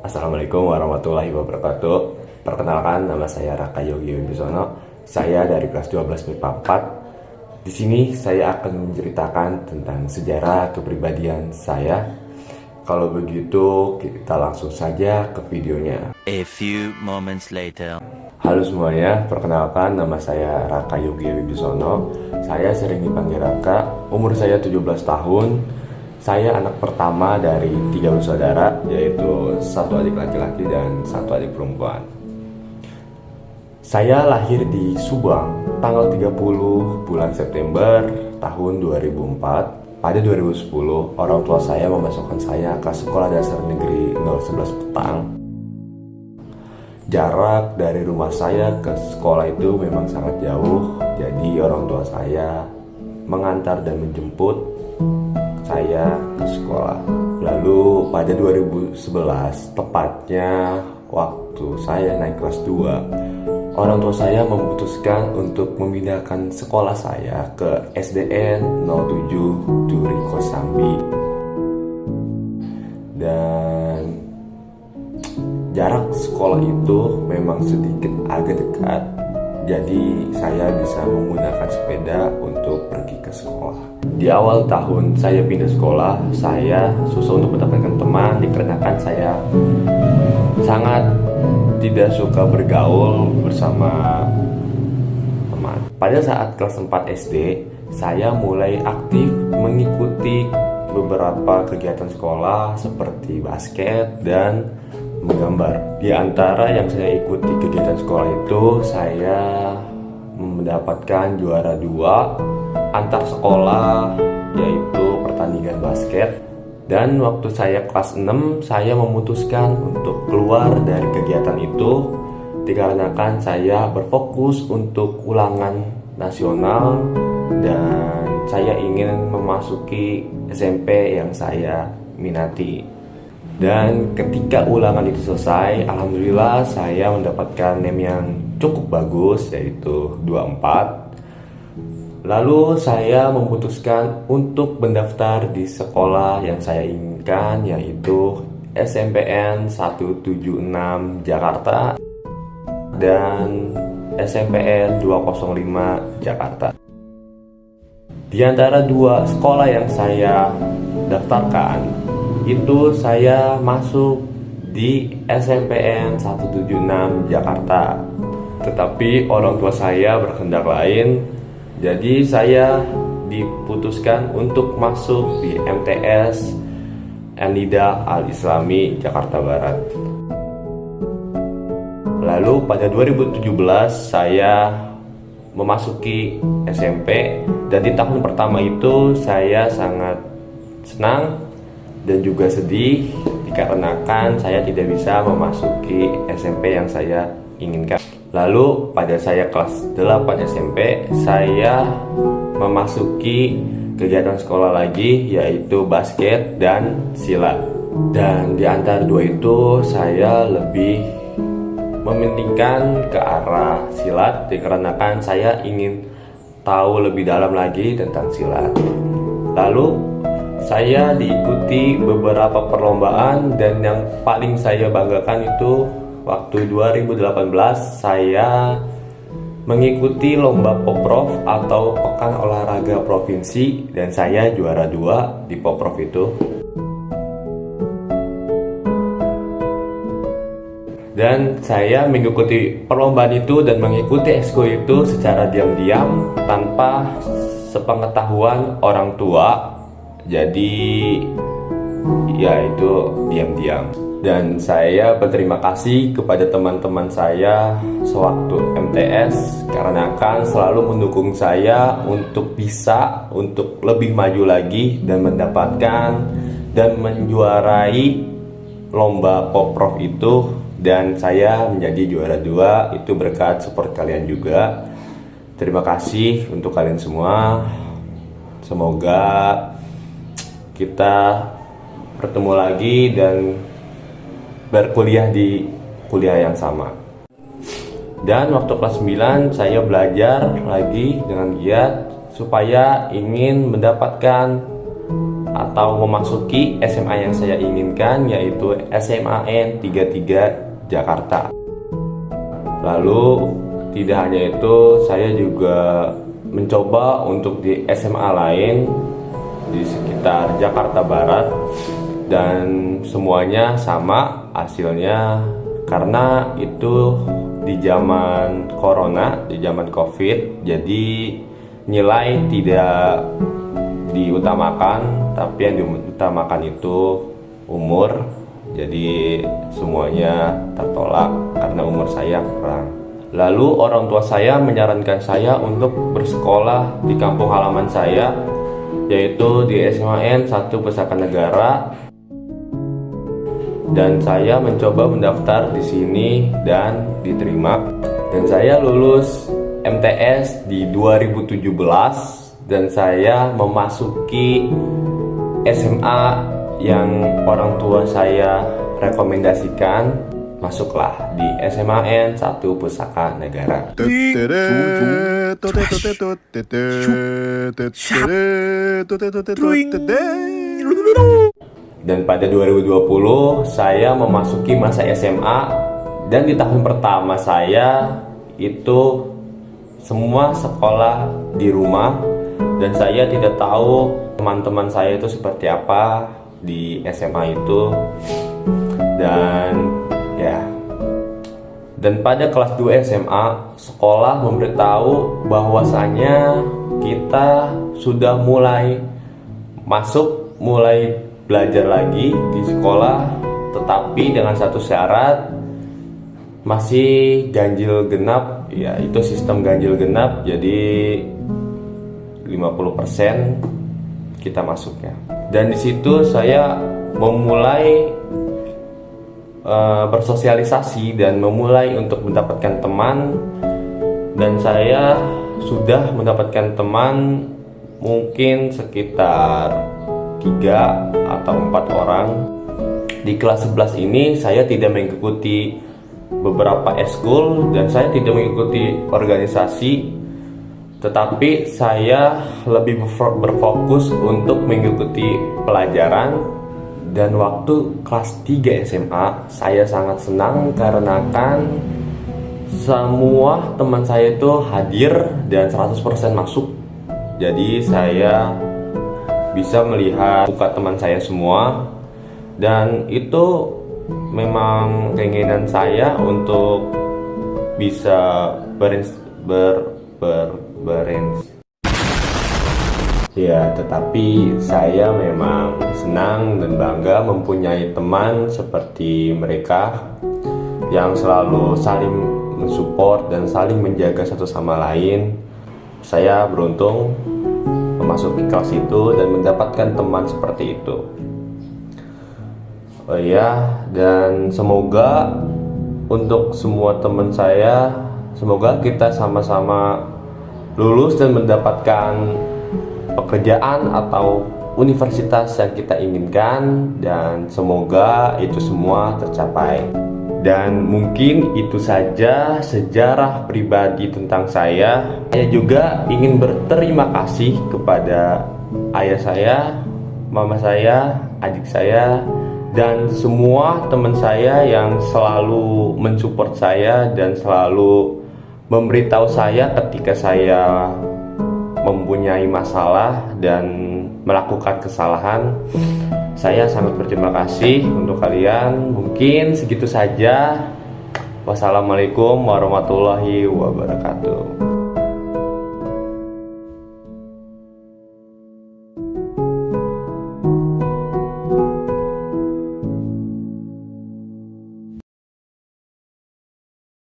Assalamualaikum warahmatullahi wabarakatuh. Perkenalkan, nama saya Raka Yogi Wibisono. Saya dari kelas 12 MIPA 4. Di sini saya akan menceritakan tentang sejarah kepribadian saya. Kalau begitu, kita langsung saja ke videonya. A few moments later. Halo semuanya, perkenalkan, nama saya Raka Yogi Wibisono. Saya sering dipanggil Raka. Umur saya 17 tahun. Saya anak pertama dari 3 bersaudara, yaitu 1 adik laki-laki dan 1 adik perempuan. Saya lahir di Subang tanggal 30 bulan September tahun 2004. Pada 2010, orang tua saya memasukkan saya ke Sekolah Dasar Negeri 011 Petang. Jarak dari rumah saya ke sekolah itu memang sangat jauh, jadi orang tua saya mengantar dan menjemput saya ke sekolah. Lalu pada 2011, tepatnya waktu saya naik kelas 2, orang tua saya memutuskan untuk memindahkan sekolah saya ke SDN 07 Duri Kosambi. Dan jarak sekolah itu memang sedikit agak dekat, jadi saya bisa menggunakan sepeda untuk pergi ke sekolah. Di awal tahun saya pindah sekolah, saya susah untuk mendapatkan teman dikarenakan saya sangat tidak suka bergaul bersama teman. Pada saat kelas 4 SD, saya mulai aktif mengikuti beberapa kegiatan sekolah seperti basket dan menggambar. Di antara yang saya ikuti kegiatan sekolah itu, saya mendapatkan juara 2 antar sekolah, yaitu pertandingan basket. Dan waktu saya kelas 6, saya memutuskan untuk keluar dari kegiatan itu dikarenakan saya berfokus untuk ulangan nasional dan saya ingin memasuki SMP yang saya minati. Dan ketika ulangan itu selesai, alhamdulillah saya mendapatkan NEM yang cukup bagus, yaitu 24. Lalu saya memutuskan untuk mendaftar di sekolah yang saya inginkan, yaitu SMPN 176 Jakarta dan SMPN 205 Jakarta. Di antara dua sekolah yang saya daftarkan, itu saya masuk di SMPN 176 Jakarta. Tetapi orang tua saya berkehendak lain, jadi saya diputuskan untuk masuk di MTS An-Nida Al-Islami Jakarta Barat. Lalu pada 2017 saya memasuki SMP, dan di tahun pertama itu saya sangat senang dan juga sedih dikarenakan saya tidak bisa memasuki SMP yang saya inginkan. Lalu pada saya kelas 8 SMP, saya memasuki kegiatan sekolah lagi, yaitu basket dan silat. Dan di antara dua itu saya lebih mementingkan ke arah silat dikarenakan saya ingin tahu lebih dalam lagi tentang silat. Lalu saya diikuti beberapa perlombaan, dan yang paling saya banggakan itu waktu 2018 saya mengikuti lomba Poprov atau Pekan Olahraga Provinsi, dan saya juara 2 di Poprov itu. Dan saya mengikuti perlombaan itu dan mengikuti ekskul itu secara diam-diam tanpa sepengetahuan orang tua. Jadi ya itu diam-diam. Dan saya berterima kasih kepada teman-teman saya sewaktu MTS karena kan selalu mendukung saya untuk bisa untuk lebih maju lagi dan mendapatkan dan menjuarai lomba Poprov itu, dan saya menjadi juara 2 itu berkat support kalian juga. Terima kasih untuk kalian semua. Semoga kita bertemu lagi dan berkuliah di kuliah yang sama. Dan waktu kelas 9 saya belajar lagi dengan giat supaya ingin mendapatkan atau memasuki SMA yang saya inginkan, yaitu SMAN 33 Jakarta. Lalu tidak hanya itu, saya juga mencoba untuk di SMA lain di sekitar Jakarta Barat, dan semuanya sama hasilnya, karena itu di zaman corona, di zaman COVID, jadi nilai tidak diutamakan, tapi yang diutamakan itu umur. Jadi semuanya tertolak karena umur saya kurang. Lalu orang tua saya menyarankan saya untuk bersekolah di kampung halaman saya, yaitu di SMAN 1 Pusaka Negara. Dan saya mencoba mendaftar di sini dan diterima. Dan saya lulus MTS di 2017, dan saya memasuki SMA yang orang tua saya rekomendasikan. Masuklah di SMAN 1 Pusaka Negara. Dan pada 2020 saya memasuki masa SMA, dan di tahun pertama saya itu semua sekolah di rumah, dan saya tidak tahu teman-teman saya itu seperti apa di SMA itu. Dan pada kelas 2 SMA, sekolah memberitahu bahwasanya kita sudah mulai belajar lagi di sekolah, tetapi dengan satu syarat, masih ganjil genap, yaitu sistem ganjil genap, jadi 50% kita masuknya. Dan di situ saya memulai bersosialisasi dan memulai untuk mendapatkan teman, dan saya sudah mendapatkan teman mungkin sekitar 3 atau 4 orang. Di kelas 11 ini saya tidak mengikuti beberapa eskul, dan saya tidak mengikuti organisasi, tetapi saya lebih berfokus untuk mengikuti pelajaran. Dan waktu kelas 3 SMA, saya sangat senang karena semua teman saya itu hadir dan 100% masuk. Jadi saya bisa melihat muka teman saya semua, dan itu memang keinginan saya untuk bisa tetapi saya memang senang dan bangga mempunyai teman seperti mereka yang selalu saling mensupport dan saling menjaga satu sama lain. Saya beruntung memasuki kelas itu dan mendapatkan teman seperti itu. Dan semoga untuk semua teman saya, semoga kita sama-sama lulus dan mendapatkan pekerjaan atau universitas yang kita inginkan, dan semoga itu semua tercapai. Dan mungkin itu saja sejarah pribadi tentang saya. Saya juga ingin berterima kasih kepada ayah saya, mama saya, adik saya, dan semua teman saya yang selalu mensupport saya dan selalu memberitahu saya ketika saya mempunyai masalah dan melakukan kesalahan. Saya sangat berterima kasih untuk kalian. Mungkin segitu saja. Wassalamualaikum warahmatullahi wabarakatuh.